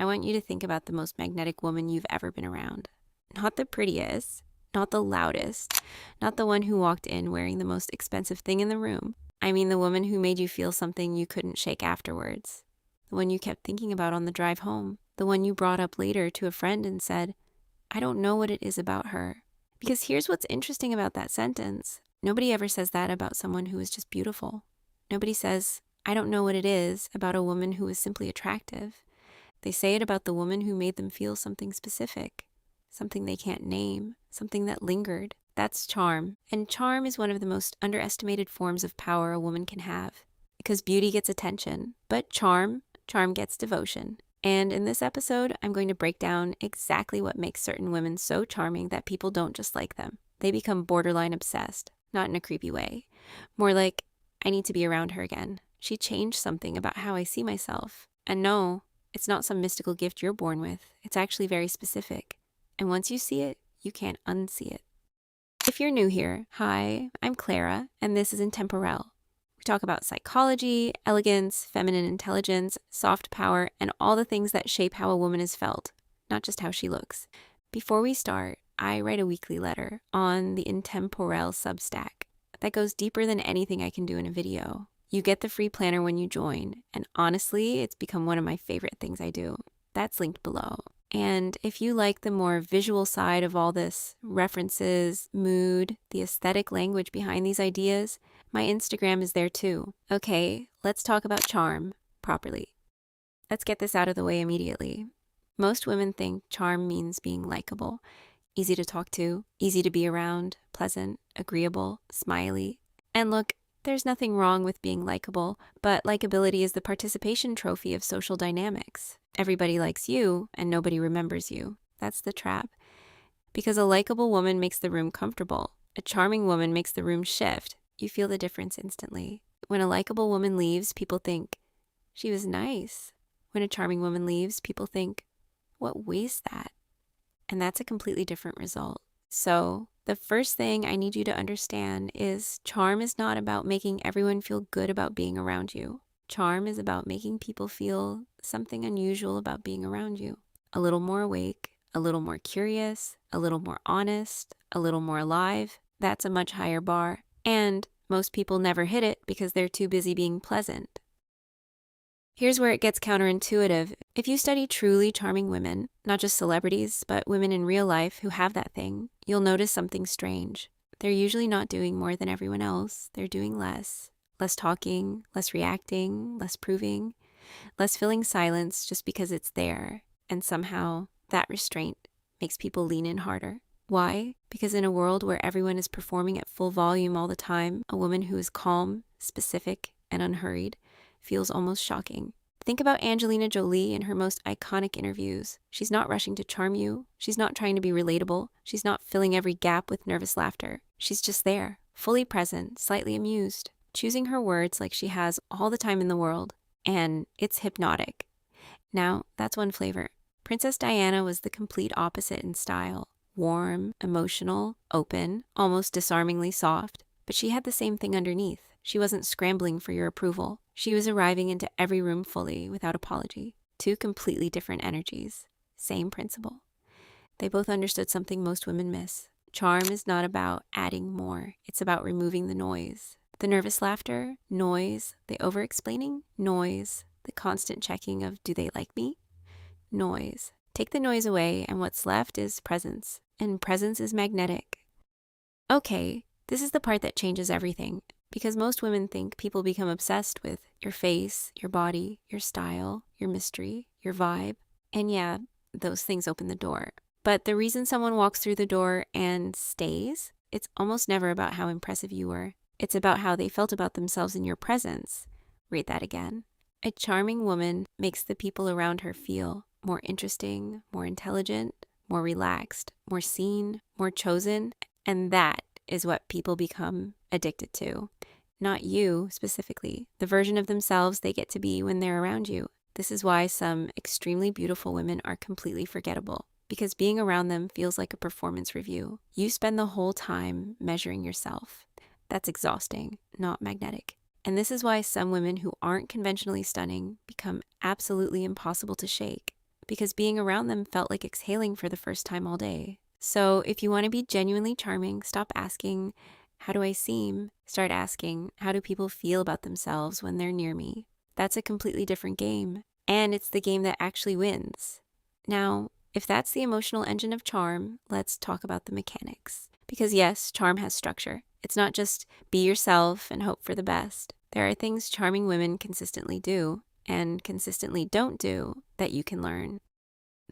I want you to think about the most magnetic woman you've ever been around. Not the prettiest, not the loudest, not the one who walked in wearing the most expensive thing in the room. I mean the woman who made you feel something you couldn't shake afterwards. The one you kept thinking about on the drive home. The one you brought up later to a friend and said, I don't know what it is about her. Because here's what's interesting about that sentence. Nobody ever says that about someone who is just beautiful. Nobody says, I don't know what it is about a woman who is simply attractive. They say it about the woman who made them feel something specific, something they can't name, something that lingered. That's charm. And charm is one of the most underestimated forms of power a woman can have. Because beauty gets attention, but charm gets devotion. And in this episode, I'm going to break down exactly what makes certain women so charming that people don't just like them. They become borderline obsessed, not in a creepy way. More like, I need to be around her again. She changed something about how I see myself. And no, it's not some mystical gift you're born with. It's actually very specific. And once you see it, you can't unsee it. If you're new here, hi, I'm Clara, and this is Intemporelle. We talk about psychology, elegance, feminine intelligence, soft power, and all the things that shape how a woman is felt, not just how she looks. Before we start, I write a weekly letter on the Intemporelle Substack that goes deeper than anything I can do in a video. You get the free planner when you join, and honestly, it's become one of my favorite things I do. That's linked below. And if you like the more visual side of all this, references, mood, the aesthetic language behind these ideas, my Instagram is there too. Okay, let's talk about charm properly. Let's get this out of the way immediately. Most women think charm means being likable, easy to talk to, easy to be around, pleasant, agreeable, smiley. And look, there's nothing wrong with being likable, but likability is the participation trophy of social dynamics. Everybody likes you, and nobody remembers you. That's the trap. Because a likable woman makes the room comfortable. A charming woman makes the room shift. You feel the difference instantly. When a likable woman leaves, people think, she was nice. When a charming woman leaves, people think, what wastes that? And that's a completely different result. So, the first thing I need you to understand is charm is not about making everyone feel good about being around you. Charm is about making people feel something unusual about being around you. A little more awake, a little more curious, a little more honest, a little more alive. That's a much higher bar. And most people never hit it because they're too busy being pleasant. Here's where it gets counterintuitive. If you study truly charming women, not just celebrities, but women in real life who have that thing, you'll notice something strange. They're usually not doing more than everyone else. They're doing less. Less talking, less reacting, less proving, less filling silence just because it's there. And somehow that restraint makes people lean in harder. Why? Because in a world where everyone is performing at full volume all the time, a woman who is calm, specific, and unhurried feels almost shocking. Think about Angelina Jolie in her most iconic interviews. She's not rushing to charm you. She's not trying to be relatable. She's not filling every gap with nervous laughter. She's just there, fully present, slightly amused, choosing her words like she has all the time in the world. And it's hypnotic. Now, that's one flavor. Princess Diana was the complete opposite in style. Warm, emotional, open, almost disarmingly soft. But she had the same thing underneath. She wasn't scrambling for your approval. She was arriving into every room fully, without apology. Two completely different energies. Same principle. They both understood something most women miss. Charm is not about adding more. It's about removing the noise. The nervous laughter, noise. The over-explaining, noise. The constant checking of, do they like me? Noise. Take the noise away, and what's left is presence. And presence is magnetic. Okay, this is the part that changes everything. Because most women think people become obsessed with your face, your body, your style, your mystery, your vibe. And yeah, those things open the door. But the reason someone walks through the door and stays, it's almost never about how impressive you were. It's about how they felt about themselves in your presence. Read that again. A charming woman makes the people around her feel more interesting, more intelligent, more relaxed, more seen, more chosen. And that is what people become addicted to. Not you specifically, the version of themselves they get to be when they're around you. This is why some extremely beautiful women are completely forgettable, because being around them feels like a performance review. You spend the whole time measuring yourself. That's exhausting, not magnetic. And this is why some women who aren't conventionally stunning become absolutely impossible to shake, because being around them felt like exhaling for the first time all day. So if you want to be genuinely charming, stop asking, how do I seem? Start asking, how do people feel about themselves when they're near me? That's a completely different game, and it's the game that actually wins. Now, if that's the emotional engine of charm, let's talk about the mechanics. Because yes, charm has structure. It's not just be yourself and hope for the best. There are things charming women consistently do and consistently don't do that you can learn.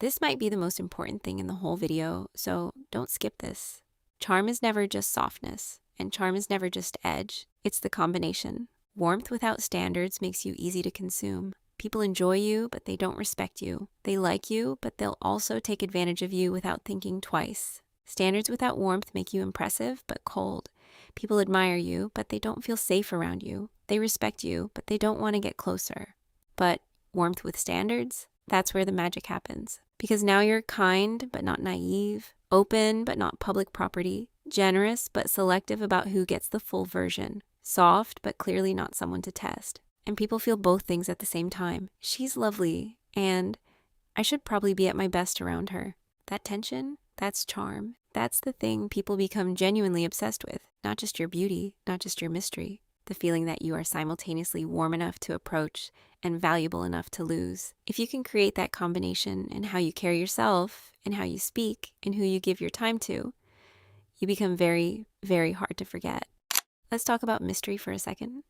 This might be the most important thing in the whole video, so don't skip this. Charm is never just softness, and charm is never just edge. It's the combination. Warmth without standards makes you easy to consume. People enjoy you, but they don't respect you. They like you, but they'll also take advantage of you without thinking twice. Standards without warmth make you impressive, but cold. People admire you, but they don't feel safe around you. They respect you, but they don't want to get closer. But warmth with standards? That's where the magic happens. Because now you're kind, but not naive, open, but not public property, generous, but selective about who gets the full version, soft, but clearly not someone to test. And people feel both things at the same time. She's lovely, and I should probably be at my best around her. That tension, that's charm. That's the thing people become genuinely obsessed with. Not just your beauty, not just your mystery. The feeling that you are simultaneously warm enough to approach and valuable enough to lose. If you can create that combination in how you carry yourself, and how you speak, and who you give your time to, you become very, very hard to forget. Let's talk about mystery for a second.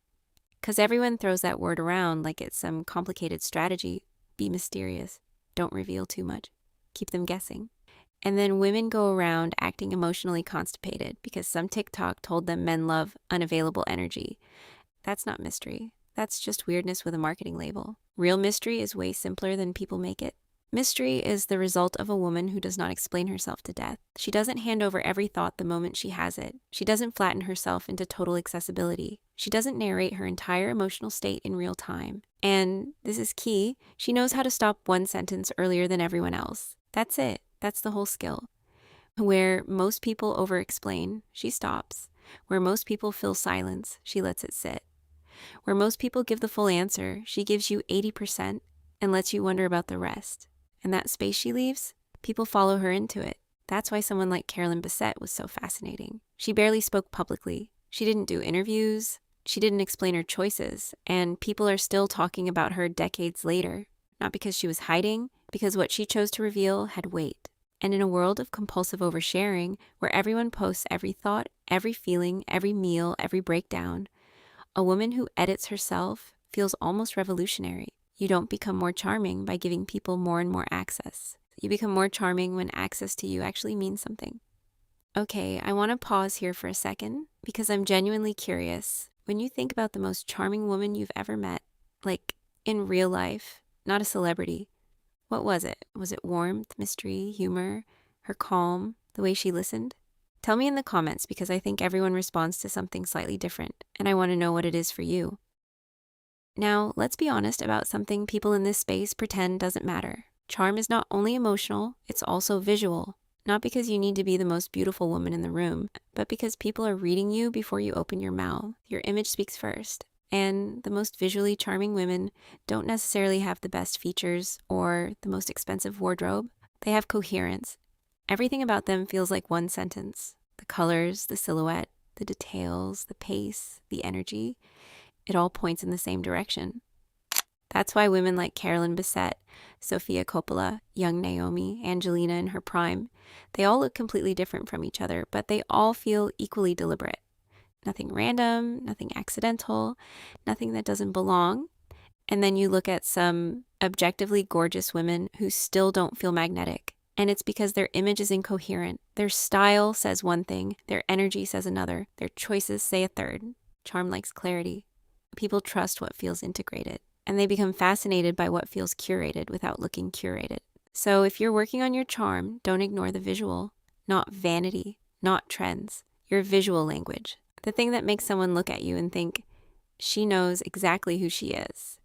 Because everyone throws that word around like it's some complicated strategy. Be mysterious. Don't reveal too much. Keep them guessing. And then women go around acting emotionally constipated because some TikTok told them men love unavailable energy. That's not mystery. That's just weirdness with a marketing label. Real mystery is way simpler than people make it. Mystery is the result of a woman who does not explain herself to death. She doesn't hand over every thought the moment she has it. She doesn't flatten herself into total accessibility. She doesn't narrate her entire emotional state in real time. And this is key, she knows how to stop one sentence earlier than everyone else. That's it. That's the whole skill. Where most people over-explain, she stops. Where most people fill silence, she lets it sit. Where most people give the full answer, she gives you 80% and lets you wonder about the rest. And that space she leaves, people follow her into it. That's why someone like Carolyn Bessette was so fascinating. She barely spoke publicly. She didn't do interviews. She didn't explain her choices. And people are still talking about her decades later. Not because she was hiding, because what she chose to reveal had weight. And in a world of compulsive oversharing, where everyone posts every thought, every feeling, every meal, every breakdown, a woman who edits herself feels almost revolutionary. You don't become more charming by giving people more and more access. You become more charming when access to you actually means something. Okay, I want to pause here for a second because I'm genuinely curious. When you think about the most charming woman you've ever met, like in real life, not a celebrity, what was it? Was it warmth, mystery, humor, her calm, the way she listened? Tell me in the comments because I think everyone responds to something slightly different, and I want to know what it is for you. Now, let's be honest about something people in this space pretend doesn't matter. Charm is not only emotional, it's also visual. Not because you need to be the most beautiful woman in the room, but because people are reading you before you open your mouth. Your image speaks first. And the most visually charming women don't necessarily have the best features or the most expensive wardrobe. They have coherence. Everything about them feels like one sentence. The colors, the silhouette, the details, the pace, the energy. It all points in the same direction. That's why women like Carolyn Bessette, Sofia Coppola, young Naomi, Angelina in her prime, they all look completely different from each other, but they all feel equally deliberate. Nothing random, nothing accidental, nothing that doesn't belong. And then you look at some objectively gorgeous women who still don't feel magnetic. And it's because their image is incoherent. Their style says one thing, their energy says another, their choices say a third. Charm likes clarity. People trust what feels integrated, and they become fascinated by what feels curated without looking curated. So if you're working on your charm, don't ignore the visual, not vanity, not trends, your visual language. The thing that makes someone look at you and think, she knows exactly who she is.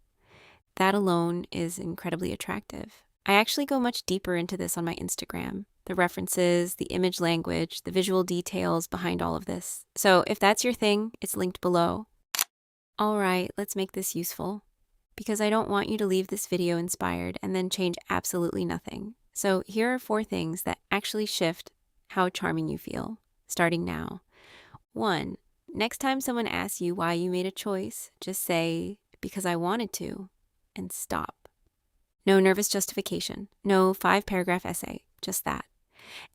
That alone is incredibly attractive. I actually go much deeper into this on my Instagram. The references, the image language, the visual details behind all of this. So if that's your thing, it's linked below. All right, let's make this useful. because I don't want you to leave this video inspired and then change absolutely nothing. So here are 4 things that actually shift how charming you feel, starting now. 1. Next time someone asks you why you made a choice, just say, because I wanted to, and stop. No nervous justification, no 5-paragraph essay, just that.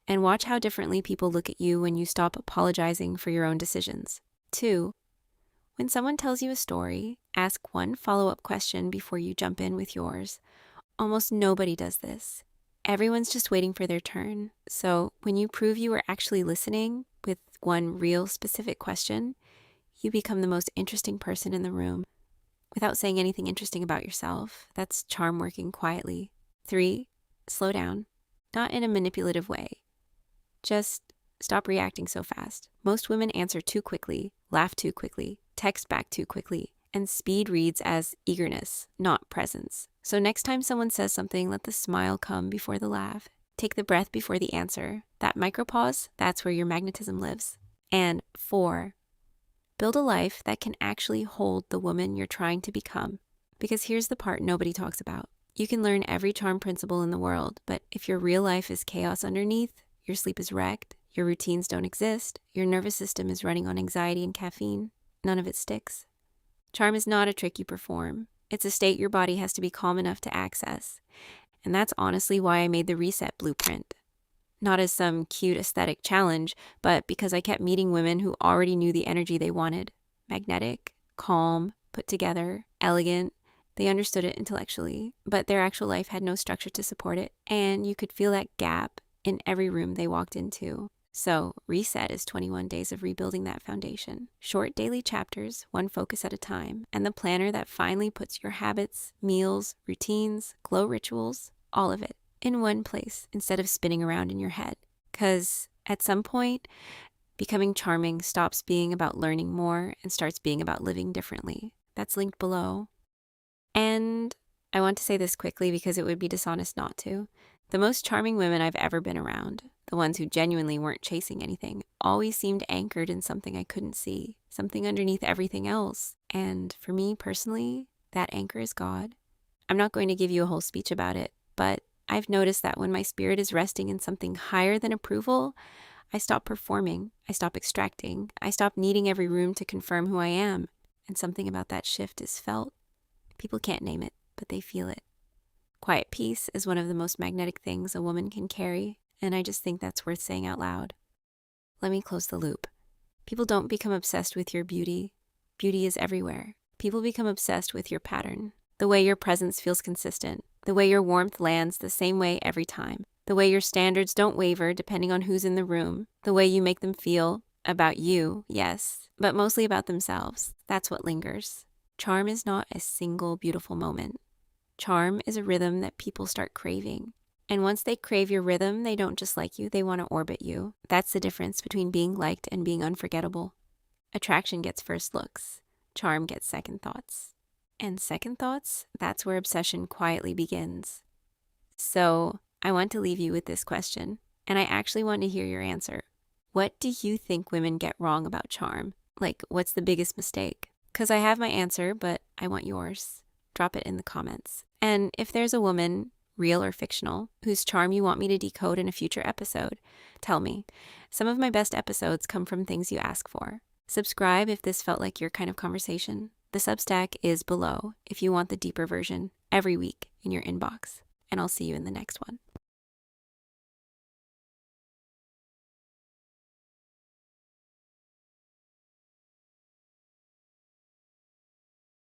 And watch how differently people look at you when you stop apologizing for your own decisions. 2. When someone tells you a story, ask one follow-up question before you jump in with yours. Almost nobody does this. Everyone's just waiting for their turn. So when you prove you were actually listening with one real specific question, you become the most interesting person in the room without saying anything interesting about yourself. That's charm working quietly. 3, slow down. Not in a manipulative way. Just stop reacting so fast. Most women answer too quickly, laugh too quickly, text back too quickly, and speed reads as eagerness, not presence. So next time someone says something, let the smile come before the laugh. Take the breath before the answer. That micropause, that's where your magnetism lives. And 4, build a life that can actually hold the woman you're trying to become. Because here's the part nobody talks about. You can learn every charm principle in the world, but if your real life is chaos underneath, your sleep is wrecked, your routines don't exist, your nervous system is running on anxiety and caffeine, none of it sticks. Charm is not a trick you perform. It's a state your body has to be calm enough to access. And that's honestly why I made the Reset Blueprint. Not as some cute aesthetic challenge, but because I kept meeting women who already knew the energy they wanted. Magnetic, calm, put together, elegant. They understood it intellectually, but their actual life had no structure to support it. And you could feel that gap in every room they walked into. So Reset is 21 days of rebuilding that foundation. Short daily chapters, one focus at a time, and the planner that finally puts your habits, meals, routines, glow rituals, all of it in one place instead of spinning around in your head. Because at some point, becoming charming stops being about learning more and starts being about living differently. That's linked below. And I want to say this quickly because it would be dishonest not to. The most charming women I've ever been around, the ones who genuinely weren't chasing anything, always seemed anchored in something I couldn't see, something underneath everything else. And for me personally, that anchor is God. I'm not going to give you a whole speech about it, but I've noticed that when my spirit is resting in something higher than approval, I stop performing, I stop extracting, I stop needing every room to confirm who I am. And something about that shift is felt. People can't name it, but they feel it. Quiet peace is one of the most magnetic things a woman can carry, and I just think that's worth saying out loud. Let me close the loop. People don't become obsessed with your beauty. Beauty is everywhere. People become obsessed with your pattern, the way your presence feels consistent, the way your warmth lands the same way every time, the way your standards don't waver depending on who's in the room, the way you make them feel about you, yes, but mostly about themselves. That's what lingers. Charm is not a single beautiful moment. Charm is a rhythm that people start craving. And once they crave your rhythm, they don't just like you, they want to orbit you. That's the difference between being liked and being unforgettable. Attraction gets first looks. Charm gets second thoughts. And second thoughts, that's where obsession quietly begins. So I want to leave you with this question, and I actually want to hear your answer. What do you think women get wrong about charm? Like, what's the biggest mistake? Because I have my answer, but I want yours. Drop it in the comments. And if there's a woman, real or fictional, whose charm you want me to decode in a future episode, tell me. Some of my best episodes come from things you ask for. Subscribe if this felt like your kind of conversation. The Substack is below if you want the deeper version every week in your inbox. And I'll see you in the next one.